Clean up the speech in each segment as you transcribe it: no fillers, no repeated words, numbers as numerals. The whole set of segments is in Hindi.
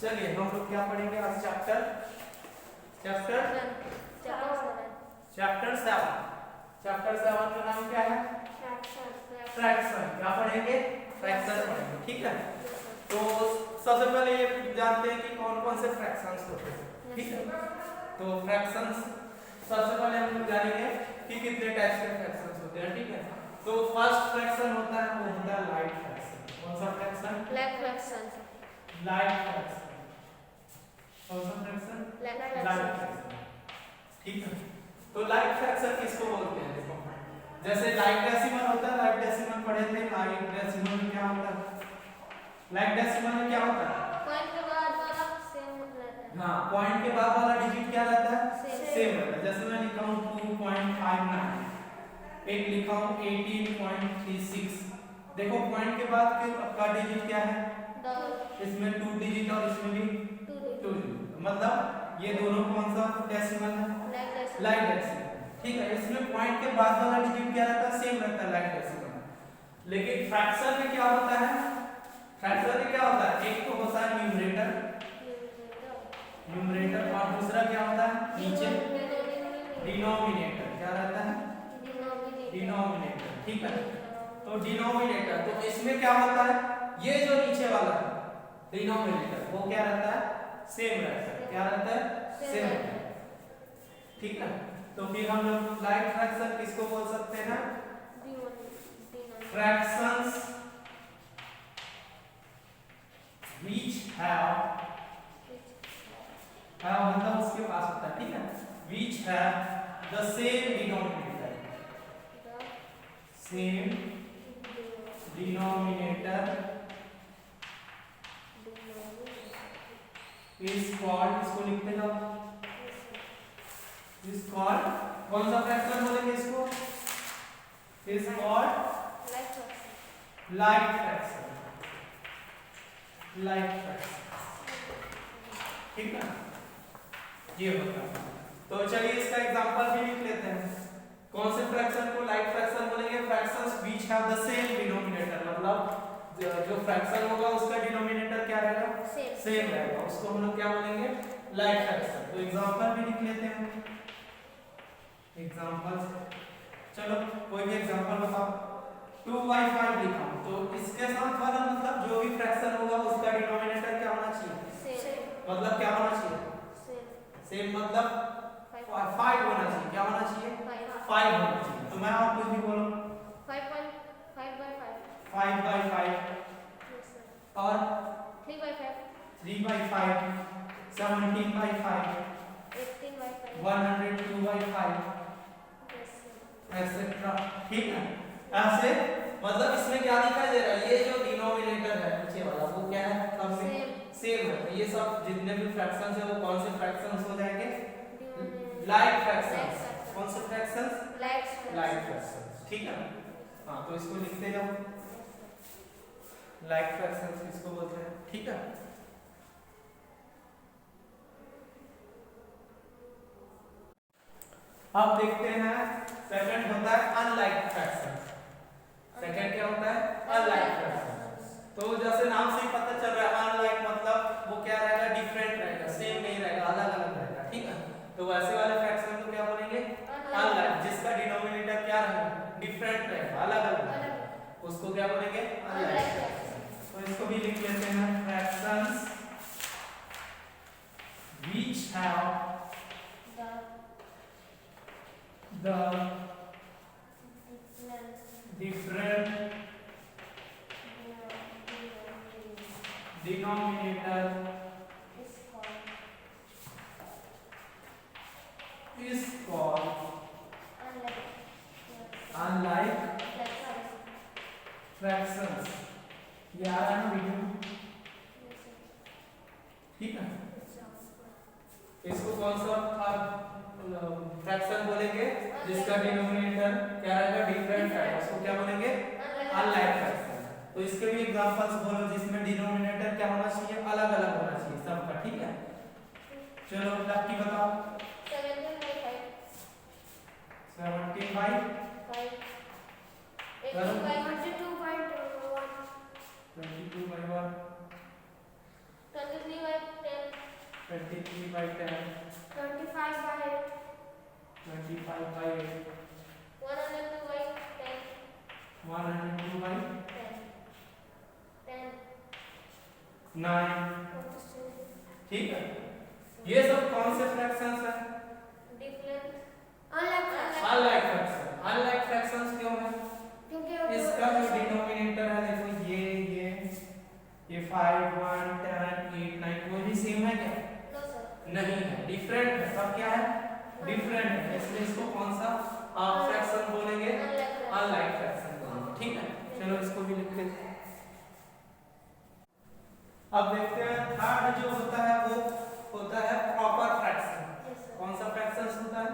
चलिए हम लोग क्या पढ़ेंगे आज चैप्टर चैप्टर चैप्टर 7 चैप्टर 7 का नाम क्या है फ्रैक्शन। क्या पढ़ेंगे? फ्रैक्शन पढ़ेंगे, ठीक है। तो सबसे पहले ये जानते हैं कि कौन कौन से फ्रैक्शंस होते हैं, ठीक है। तो फ्रैक्शंस सबसे पहले हम लोग जानेंगे कि कितने टाइप्स के फ्रैक्शंस होते हैं, ठीक है। तो फर्स्ट फ्रैक्शन होता है वो होता है लाइट फ्रैक्शन। कौन सा fraction? Light fraction. Light fraction. कौन सा फ्रैक्शन? लाइट फ्रैक्शन, ठीक है। तो लाइट फ्रैक्शन किसको बोलते हैं? देखो जैसे लाइट डेसिमल होता है, लाइट डेसिमल पढ़े थे। लाइट डेसिमल में क्या होता है? लाइट डेसिमल में क्या होता है? पॉइंट के बाद वाला सेम रहता है। हाँ, पॉइंट के बाद वाला डिजिट क्या रहता है? सेम सेम रहता है। जैसे मैं लिखा हूं 2.59, एक लिखा हूं 18.36। देखो पॉइंट के बाद का डिजिट क्या है? इसमें 2 डिजिट और इसमें भी 2 डिजिट, मतलब ये दोनों कौन सा डेसिमल है? लाइट डेसिमल, ठीक है। इसमें पॉइंट के बाद वाला डिजिट क्या रहता है? सेम रहता है, लाइट डेसिमल। लेकिन फ्रैक्शन में क्या होता है? फ्रैक्शन में क्या होता है? एक तो होता है न्यूमरेटर और दूसरा क्या होता है? नीचे डिनोमिनेटर। क्या रहता है? डिनोमिनेटर, ठीक है। तो डिनोमिनेटर, तो इसमें क्या होता है? ये जो नीचे वाला है डिनोमिनेटर, वो क्या रहता है? सेम रहता है। क्या रहता है? सेम रहता है, ठीक है। तो फिर हम लोग लाइट फ्रैक्शन किसको बोल सकते हैं? फ्रैक्शंस which have मतलब उसके पास होता है, ठीक है। which have the same denominator is called, इसको लिखते जाओ, is called, कौन सा फ्रैक्शन बोलेंगे इसको? is called light fraction. Light fraction, ठीक है, ये होता है। तो चलिए इसका एग्जांपल भी लिख लेते हैं। कौन से फ्रैक्शन को लाइट फ्रैक्शन बोलेंगे? Fractions which have the same denominator, मतलब जो फ्रैक्शन होगा उसका डिनोमिनेटर क्या रहेगा? सेम रहेगा, उसको हम लोग क्या बोलेंगे? Light fraction. तो एग्जांपल भी लिख लेते हैं। एग्जांपल, चलो कोई भी एग्जांपल बताओ। 2/5 लिखा हूं, तो इसके साथ वाला मतलब जो भी फ्रैक्शन होगा उसका डिनोमिनेटर क्या होना चाहिए? सेम। मतलब क्या होना चाहिए? सेम मतलब 5 होना चाहिए। क्या होना चाहिए? 5 होना चाहिए। तो मैं और कुछ भी बोलो। 5/5 5/5 और 3/5 3/5 17/5 102/5 एक्सेट्रा, ठीक है। ऐसे मतलब इसमें क्या दिखाई दे रहा है? ये जो डिनोमिनेटर है नीचे वाला वो क्या है? सब सेम है। तो ये सब जितने भी फ्रैक्शंस है वो कौन से फ्रैक्शंस हो जाएंगे? Light fractions. कौन से फ्रैक्शंस? लाइट फ्रैक्शंस, ठीक है। हाँ, तो इसको लिखते जाओ। लाइट फ्रैक्शंस किसको बोलते हैं, ठीक है। अब देखते हैं सेकंड होता है अनलाइक फ्रैक्शन। सेकंड क्या होता है? Unlike fraction. तो जैसे नाम से ही पता चल रहा है अनलाइक मतलब वो क्या रहेगा? डिफरेंट रहेगा, सेम नहीं रहेगा, अलग अलग रहेगा, ठीक है। तो वैसे वाले फ्रैक्शन को क्या बोलेंगे? अनलाइक। जिसका डिनोमिनेटर क्या रहेगा? डिफरेंट रहेगा, अलग अलग रहेगा, उसको क्या बोलेंगे? Unlike fraction. तो इसको भी लिख लेते हैं। Fractions which have the different denominator is called unlike fractions। ये आ रहा है ना वीडियो, ठीक है। इसको कौन सा फ्रैक्शन बोलेंगे? जिसका डिनोमिनेटर क्या रहेगा? डिफरेंट रहेगा, उसको क्या बोलेंगे? Unlike fraction. तो इसके भी एग्जांपल्स बोलो जिसमें डिनोमिनेटर क्या होना चाहिए? अलग अलग होना चाहिए सबका, ठीक है। चलो लकी बताओ। 17/5 17/5 22/1 22/1 22 23 by 10. 23 by 10. 25 by 8. 25 by 8. 102 by 10. 102 by 10. 10. 9. 47. ठीक है, ये सब कौन से फ्रैक्शंस हैं? Different. Unlike unlike fraction. Unlike fractions क्यों है? क्योंकि इसका जो डिनोमिनेटर है देखो ये 5 1 10 8 9 वो भी सेम है क्या? No sir. नहीं है, डिफरेंट है। सब क्या है? डिफरेंट है, इसलिए इसको कौन सा फ्रैक्शन बोलेंगे? अनलाइक फ्रैक्शन बोलेंगे। ठीक है, चलो इसको भी लिखते हैं। अब देखते हैं थर्ड जो होता है वो होता है प्रॉपर फ्रैक्शन। कौन सा फ्रैक्शन होता है?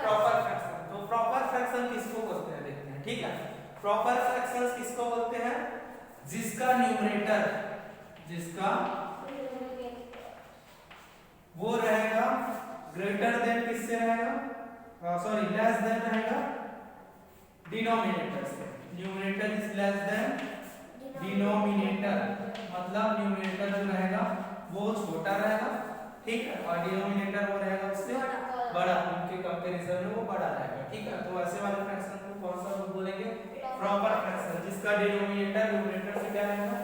Proper fraction. तो प्रॉपर फ्रैक्शन किसको बोलते हैं देखते हैं। ठीक है, प्रॉपर फ्रैक्शंस किसको बोलते हैं? जिसका वो रहेगा ग्रेटर देन किससे रहेगा? सॉरी लेस देन रहेगा डिनोमिनेटर से। Numerator is less than denominator, मतलब न्यूमरेटर जो रहेगा वो छोटा रहेगा, ठीक है, और डिनोमिनेटर वो रहेगा उससे बड़ा, उनके कंपैरिजन में वो बड़ा रहेगा। ठीक है, तो ऐसे वाले फ्रैक्शन को कौन सा बोलेंगे? प्रॉपर फ्रैक्शन, जिसका डिनोमिनेटर न्यूमरेटर से क्या रहेगा?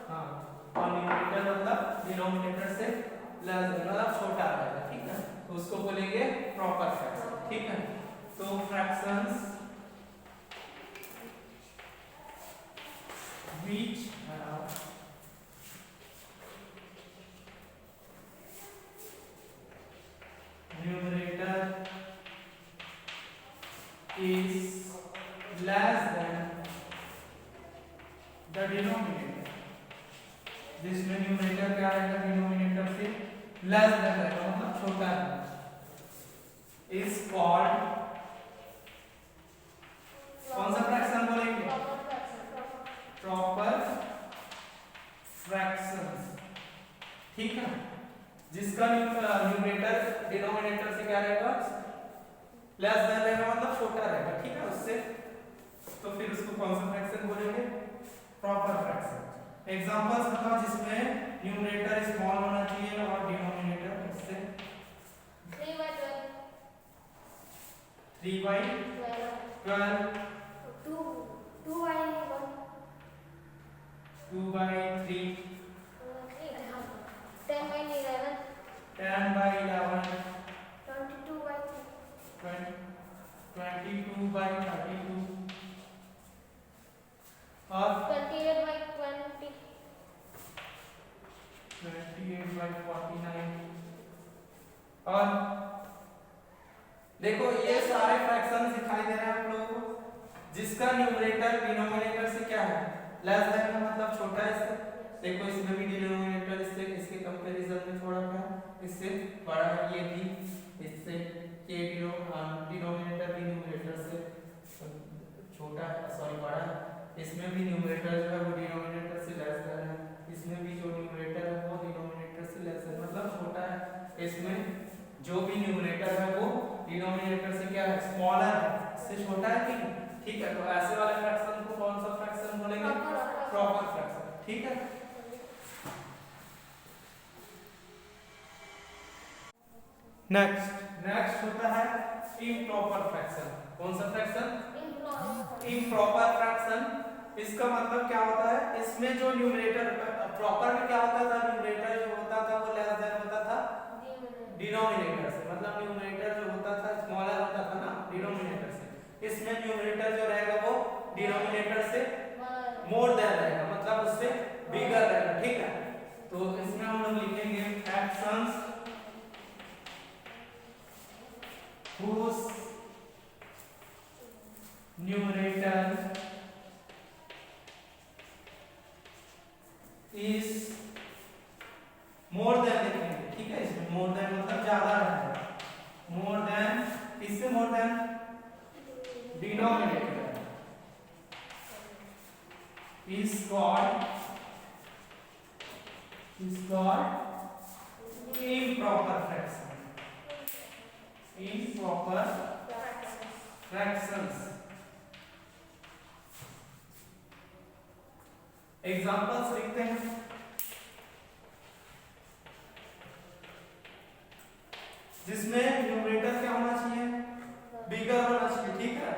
हाँ, और न्यूमरेटर मतलब डिनोमिनेटर से लेस मतलब छोटा रहेगा। ठीक है, तो उसको बोलेंगे प्रॉपर फ्रैक्शन। ठीक है, तो fractions which have numerator is less than the denominator, जिसमें न्यूमरेटर क्या रहेगा? डिनोमिनेटर से लेस देन रहेगा, मतलब छोटा है, is called कौन सा फ्रैक्शन बोलेंगे? Proper fractions. ठीक है, जिसका न्यूमरेटर डिनोमिनेटर से क्या रहेगा? लेस देन रहेगा, मतलब छोटा रहेगा। ठीक है, उससे तो फिर उसको कौन सा फ्रैक्शन बोलेंगे? Proper fraction. एग्जांपल्स बताओ जिसमें न्यूमरेटर स्मॉल होना चाहिए और डिनोमिनेटर उससे 3 by 12. 3 by 12, 2 by 1. 2 by 3, 10 by 11. 10 by 11, 22 by 3. 22 by 32 और 28 by 20. 28 by 49। और देखो ये सारे फ्रैक्शंस दिखाई दे रहे हैं आप लोगों को, जिसका न्यूमरेटर डिनोमिनेटर से क्या है? लेस देन का मतलब छोटा है इससे। देखो इसमें भी डिनोमिनेटर इससे इसके कंपैरिजन में थोड़ा क्या इससे बड़ा है, ये भी इससे ये डिनोमिनेटर भी न्यूमरेटर से छोटा है, सॉरी बड़ा है। इसमें भी न्यूमरेटर जो है वो डिनोमिनेटर से लेस देन है, इसमें भी जो न्यूमरेटर है वो डिनोमिनेटर से लेस है, मतलब छोटा है। इसमें जो भी न्यूमरेटर है वो डिनोमिनेटर से क्या है? स्मॉलर है, इससे छोटा है। ठीक है, तो ऐसे वाले फ्रैक्शन को कौन सा फ्रैक्शन बोलेंगे? Proper fraction. ठीक है, नेक्स्ट होता है इम्प्रॉपर फ्रैक्शन। कौन सा फ्रैक्शन? Improper fraction. इसका मतलब क्या होता है? इसमें जो न्यूमरेटर प्रॉपर में क्या होता था? न्यूमरेटर जो होता था वो लेस देन होता था डिनोमिनेटर से, मतलब न्यूमरेटर जो होता था स्मॉलर होता था ना डिनोमिनेटर से। इसमें न्यूमरेटर जो रहेगा वो डिनोमिनेटर से मोर देन रहेगा, मतलब उससे बिगर रहेगा। ठीक है, तो इसमें हम लोग लिखेंगे fractions whose numerator is more than लिखेंगे। ठीक है, इसमें more than मतलब ज्यादा रहेगा, more than, इससे more than denominator is called improper fraction। improper fractions। Examples लिखते हैं। जिसमें न्यूमरेटर क्या होना चाहिए, बिगर होना चाहिए, ठीक है,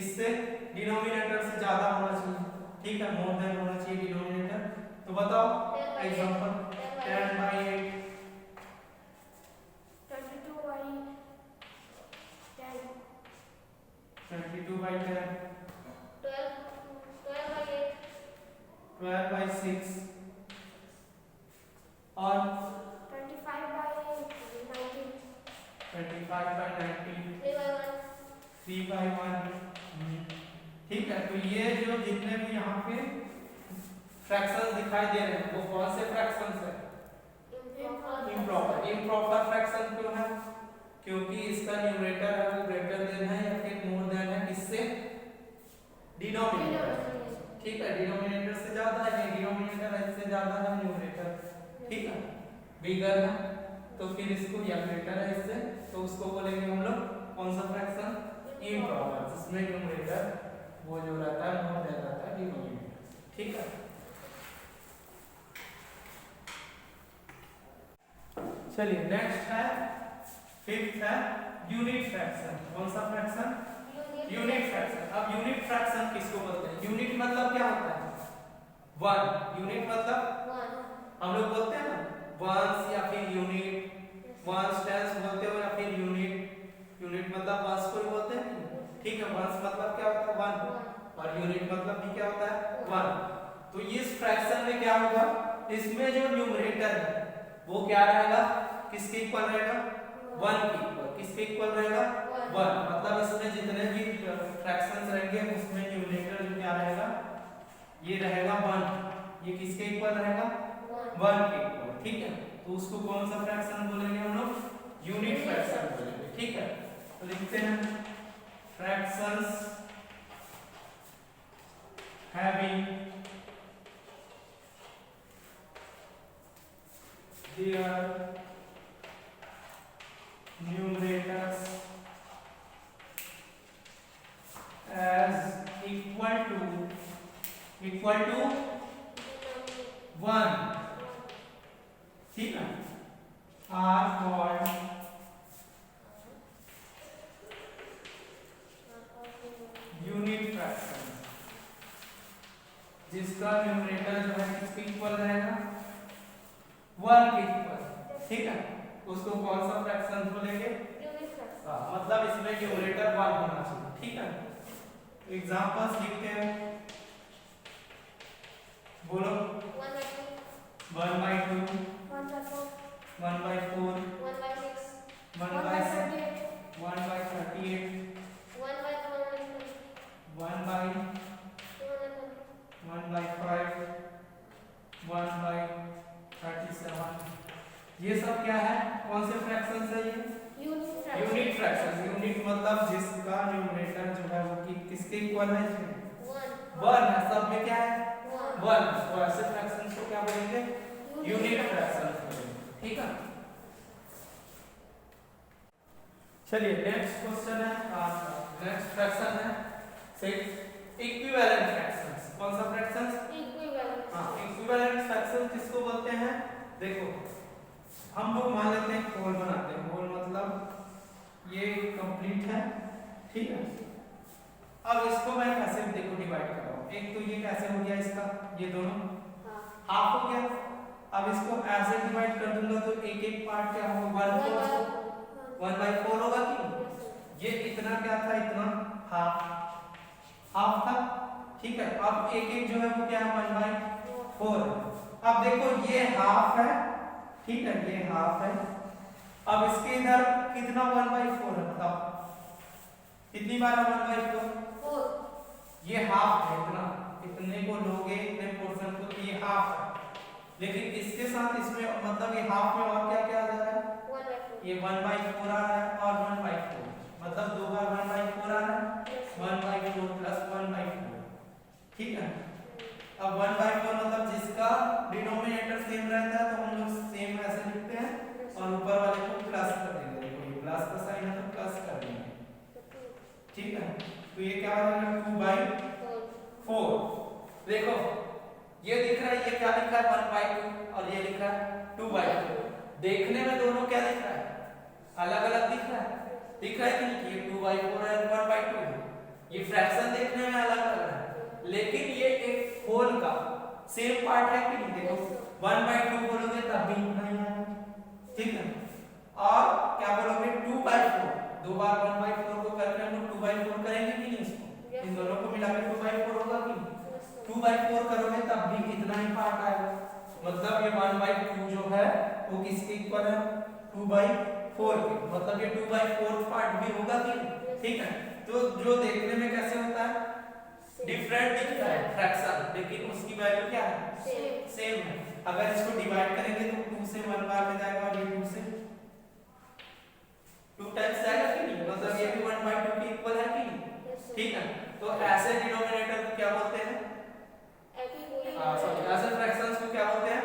इससे डिनोमिनेटर से ज्यादा होना चाहिए, ठीक है, मोर देन होना चाहिए डिनोमिनेटर। तो बताओ एग्जांपल 10/8 22/10 12/6 और 25/19 25/19 3/1 3/1। ठीक है, तो ये जो जितने भी यहाँ पे फ्रैक्शंस दिखाई दे रहे हैं वो कौन से फ्रैक्शंस है, इम्प्रॉपर। इम्प्रॉपर फ्रैक्शन क्यों है, क्योंकि इसका न्यूमरेटर है वो ग्रेटर देन है या फिर मोर देन है किससे, डिनोमिनेटर, ठीक है, डिनोमिनेटर से ज्यादा है, डिनोमिनेटर इससे ज्यादा है न्यूमरेटर, ठीक है, बिगर है तो फिर इसको या ग्रेटर है इससे तो उसको बोलेंगे हम लोग कौन सा फ्रैक्शन, इम्प्रॉपर, जिसमें न्यूमरेटर वो जो रहता है मोर देन रहता है डिनोमिनेटर, ठीक है। चलिए नेक्स्ट है, फिफ्थ है यूनिट फ्रैक्शन। कौन सा फ्रैक्शन, यूनिट फ्रैक्शन। अब यूनिट फ्रैक्शन किसको बोलते हैं, यूनिट मतलब क्या होता है, वन, यूनिट मतलब हम लोग बोलते हैं ना वंस या फिर यूनिट, वंस टेंस बोलते हो या फिर यूनिट, यूनिट मतलब वंस को ही बोलते हैं, ठीक है, वंस मतलब क्या होता है वन और यूनिट मतलब भी क्या होता है वन। तो इस फ्रैक्शन में क्या होगा, इसमें जो न्यूमरेटर है वो क्या रहेगा, किसके इक्वल रहेगा, वन के इक्वल, किसके इक्वल रहेगा, वन, मतलब इसमें जितने भी फ्रैक्शंस रहेंगे उसमें न्यूमरेटर जो क्या रहेगा, ये रहेगा वन, ये किसके इक्वल रहेगा, वन के इक्वल, ठीक है। तो उसको कौन सा फ्रैक्शन बोलेंगे हम लोग, यूनिट फ्रैक्शन बोलेंगे, ठीक है। तो लिखते हैं fractions having their numerators as equal to 1, ठीक है, are called यूनिट फ्रैक्शन, जिसका न्यूमरेटर जो है किसके इक्वल रहेगा, वन के इक्वल, ठीक है, उसको कौन सा फ्रैक्शन बोलेंगे, मतलब इसमें न्यूमरेटर वन होना चाहिए, ठीक है। एग्जांपल्स लिखते हैं, बोलो 1/2 1/4 1/4 1/6 1/38 1/5 1/37। ये सब क्या है, कौन से फ्रैक्शंस है ये, यूनिट फ्रैक्शन। यूनिट मतलब जिसका न्यूमरेटर जो है वो किसके इक्वल है, वन है, सब में क्या है वन, तो ऐसे फ्रैक्शंस को क्या बोलेंगे, यूनिट फ्रैक्शंस बोलेंगे, ठीक है। चलिए नेक्स्ट क्वेश्चन है आपका, नेक्स्ट फ्रैक्शन है सिक्स इक्विवेलेंट फ्रैक्शंस। कौन सा फ्रैक्शंस, हाँ, इक्विवेलेंट फ्रैक्शन किसको बोलते हैं, देखो हम लोग मान लेते हैं होल बनाते हैं, होल मतलब ये कंप्लीट है, ठीक है। अब इसको मैं कैसे देखो डिवाइड कर रहा हूँ, एक तो ये कैसे हो गया इसका, ये दोनों हाफ हो गया, अब इसको ऐसे डिवाइड कर दूंगा तो एक एक पार्ट क्या होगा, 1/4 होगा कि ये इतना क्या था, इतना हाफ था, ठीक है। अब एक एक जो है वो क्या है 1/4। अब देखो ये हाफ है, ठीक है, ये हाफ है, अब इसके इधर कितना 1/4 है, बताओ कितनी बार 1/4, ये हाफ है, इतना, इतने को लोगे इतने पोर्शन को, तो ये हाफ है, लेकिन इसके साथ इसमें मतलब ये हाफ में और क्या क्या आ जा रहा है, ये 1/4 आ रहा है और 1/4, मतलब दो बार 1/4 आ रहा है, 1/4 प्लस 1/4, ठीक है। अब 1/4 मतलब जिसका डिनोमिनेटर सेम रहता है तो हम लोग सेम ऐसे लिखते हैं और ऊपर वाले को प्लस कर देंगे, देखो ये प्लस का साइन है तो प्लस कर देंगे, ठीक है। तो ये क्या हो जाएगा 2/4, देखो ये दिख रहा है, ये क्या लिखा है 1/2 और ये लिखा है 2/2, देखने में दोनों क्या दिख रहा है अलग अलग दिख रहा है कि नहीं? ये 2/4 है, 1/2 है। ये फ्रैक्शन देखने में अलग लग रहा है, लेकिन ये एक होल का सेम पार्ट है कि नहीं? देखो 1/2 बोलोगे तब भी इतना ही आएगा, ठीक है। और क्या बोलोगे 2/4, दो बार 1/4 को करके हम लोग 2/4 करेंगे कि नहीं? इसको इन दोनों को मिलाकर 2/4 होगा कि नहीं? 2/4 करोगे तब भी इतना ही पार्ट आएगा, मतलब ये 1/2 जो है वो किसके इक्वल है? 2/4 के, मतलब ये 2/4 पार्ट भी होगा कि नहीं? ठीक है। तो जो देखने में कैसे होता है? डिफरेंट दिखता है फ्रैक्शन, लेकिन उसकी वैल्यू क्या है? सेम है। अगर इसको डिवाइड करेंगे तो 2 से 1 बार में जाएगा और ये 2 से 2 टाइम्स जाएगा कि नहीं? मतलब ये भी 1/2 के इक्वल है कि नहीं? ठीक है। तो ऐसे डिनोमिनेटर को क्या बोलते हैं? सॉरी, ऐसे फ्रैक्शंस को क्या बोलते हैं?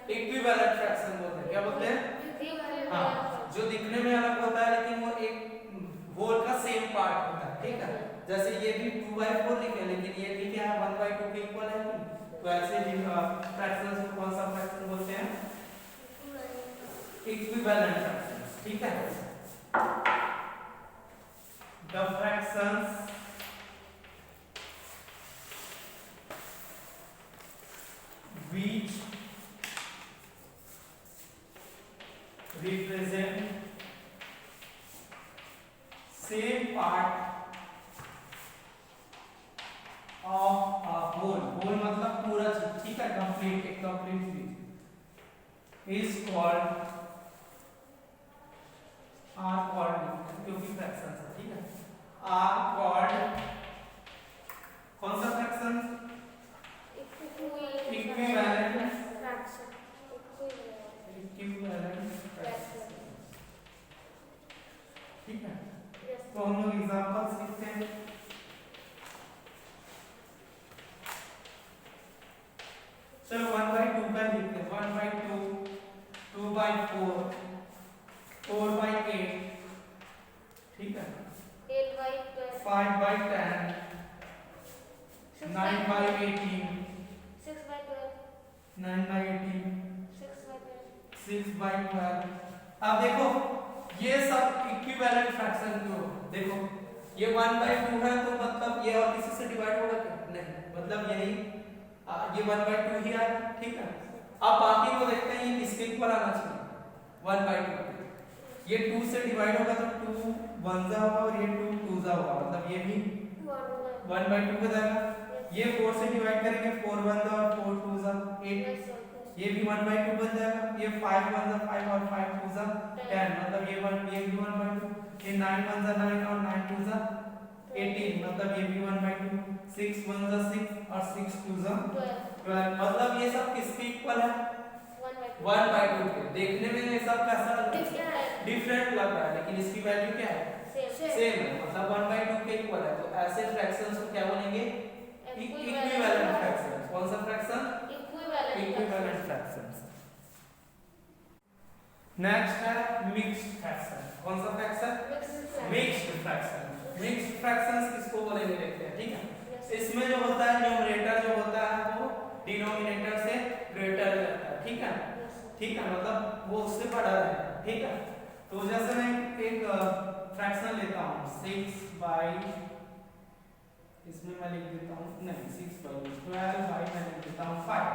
इक्विवेलेंट फ्रैक्शन बोलते हैं। क्या बोलते हैं? हाँ, जो दिखने में अलग होता है लेकिन वो एक होल का सेम पार्ट होता है, ठीक है। जैसे ये भी 2/4 लिखे, लेकिन ये भी क्या है? 1/2 के इक्वल है कि? तो ऐसे फ्रैक्शंस को कौन सा फ्रैक्शन बोलते हैं? इक्विवेलेंट फ्रैक्शंस, ठीक है। The fractions which represent same part of a whole मतलब पूरा चीज, ठीक है, कंप्लीट, एक कंप्लीट चीज is called are called, क्योंकि फ्रैक्शन है, ठीक है, are called कौन सा फ्रैक्शन? इक्विवेलेंट फ्रैक्शन, ठीक है। तो हम लोग एग्जांपल सीखते हैं। चलो 1/2 का लिखते हैं। 1/2, 2/4, 4/8, ठीक है, 5/10, 9/18, 9/18, 6/12। अब देखो ये सब इक्विवेलेंट फ्रैक्शन जो देखो ये 1/2 है तो मतलब ये और किसी से डिवाइड होगा क्या? नहीं, मतलब यही ये 1/2 ही आएगा, ठीक है। अब बाकी को देखते हैं ये किसके इक्वल आना चाहिए? 1/2। ये 2 से डिवाइड होगा तो 2 1 जा होगा और ये 2 2 जा होगा, मतलब ये भी 1/2 हो जाएगा। ये 4 से डिवाइड करेंगे, 4 1 जा और 4 2 जा 8, ये भी 1/2 बन जाएगा। ये 5 1 जा 5 और 5 2 जा 10, मतलब ये भी 1/2। ये 9 1 जा 9 और 9 2 जा 18, मतलब ये भी 1/2। 6 1 जा 6 और 6 2 जा 12, मतलब ये सब किसके इक्वल है? 1/2 के। देखने में ये सब कैसा लग रहा है? डिफरेंट लग रहा है, लेकिन इसकी वैल्यू क्या है? सेम है, मतलब 1/2 के इक्वल है। तो ऐसे फ्रैक्शंस को क्या बोलेंगे? Equivalent fraction. कौन सा फ्रैक्शन? Equivalent fractions. नेक्स्ट है मिक्स्ड फ्रैक्शन। कौन सा fraction? Mixed fraction. Mixed fractions किसको बोलेंगे देखते हैं, ठीक है। इसमें जो होता है न्यूमरेटर जो होता है वो डिनोमिनेटर से ग्रेटर रहता है, ठीक है, ठीक है, मतलब वो उससे बड़ा रहता है, ठीक है। तो जैसे मैं एक फ्रैक्शन लेता हूँ 6/, इसमें मैं लिख देता हूँ, नहीं 6/12 मैं लिख देता हूँ 5।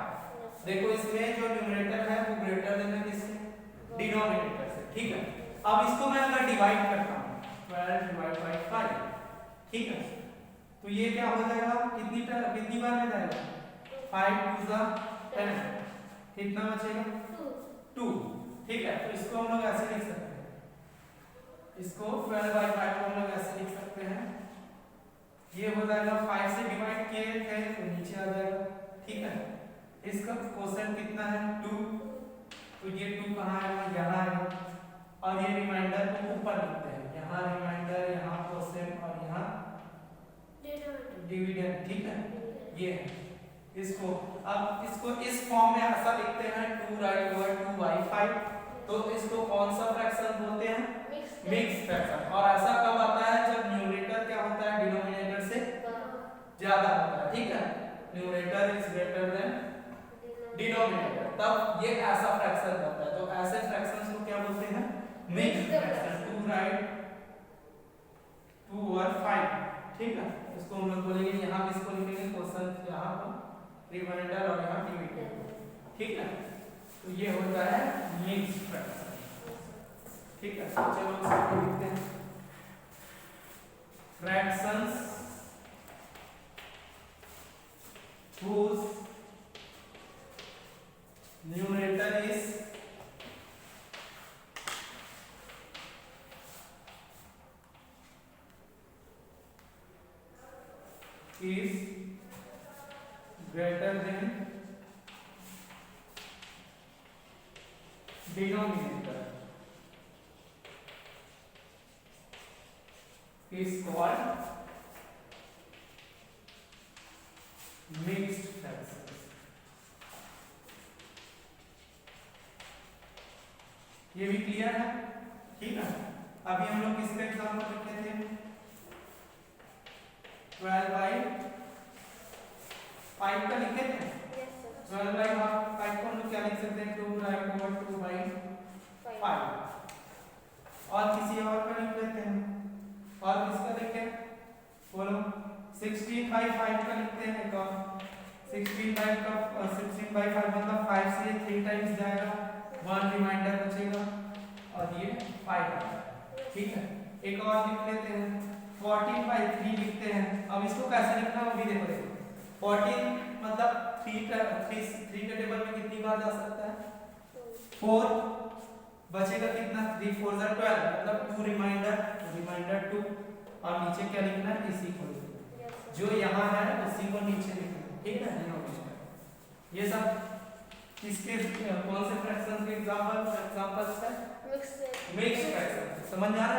देखो इसमें जो न्यूमरेटर है वो ग्रेटर देन है किससे? डिनोमिनेटर से, ठीक है। अब इसको मैं अगर डिवाइड करता हूँ 12 डिवाइड बाय 5, ठीक है, तो ये क्या हो जाएगा? कितनी बार में जाएगा? 5 2 जा 10, कितना बचेगा? 2, ठीक है। तो इसको हम लोग ऐसे लिख सकते हैं, इसको 12/5 को हम लोग ऐसे लिख सकते हैं, ये हो जाएगा 5 से डिवाइड किए थे तो नीचे आ जाएगा, ठीक है। इसका क्वोशिएंट कितना है? 2, तो ये 2 कहाँ है? यहाँ है। और ये रिमाइंडर को ऊपर लिखते हैं, यहाँ रिमाइंडर, यहाँ क्वोशिएंट और यहाँ डिविडेंड, ठीक है। ये इसको अब इसको इस फॉर्म में ऐसा लिखते हैं 2 राइट ओवर 2/5। तो इसको कौन सा फ्रैक्शन बोलते हैं? Mixed fraction. और ऐसा कब आता है? जब न्यूमरेटर क्या होता है? डिनोमिनेटर से ज्यादा होता है, ठीक है। Numerator is greater than denominator, तब ये ऐसा फ्रैक्शन करता है। तो ऐसे फ्रैक्शंस को क्या बोलते हैं? मिक्स फ्रैक्शन 2 राइट 2 और 5, ठीक है। इसको हम लोग बोलेंगे यहाँ पे, इसको लिखेंगे क्वेश्चन यहाँ पर रिमाइंडर और यहाँ डिविडेंड, ठीक है। तो ये होता है मिक्स फ्रैक्शन, ठीक है। तो चलो इसको लिखते हैं fractions whose numerator is greater than denominator is called mixed fractions। ये भी क्लियर है, ठीक है। अभी हम लोग किसका एग्जांपल लिखे थे, 12/5 का लिखे थे। 12/5 को हम लोग क्या लिख सकते हैं, 2 राइट ओवर 2/5। और किसी और का लिख लेते हैं, और किसका लिखें, बोलो 16/5 का लिखते हैं। एक और 16/5 का 16/5 मतलब 5 से 3 टाइम्स जाएगा, 1 रिमाइंडर बचेगा और ये 5 है, ठीक है। एक और लिख लेते हैं 14/3 लिखते हैं। अब इसको कैसे लिखना है वो भी देखो, देखो 14 मतलब 3 के टेबल में कितनी बार जा सकता है, 4 बचेगा कितना, 3 4 12 मतलब 2 रिमाइंडर 2 और नीचे क्या लिखना है, इसी को जो यहाँ है उसी को नीचे लिखना, ठीक है। ये सब किसके कौन से फ्रैक्शन के एग्जांपल्स है, मिक्स फ्रैक्शन। समझ आ रहा है?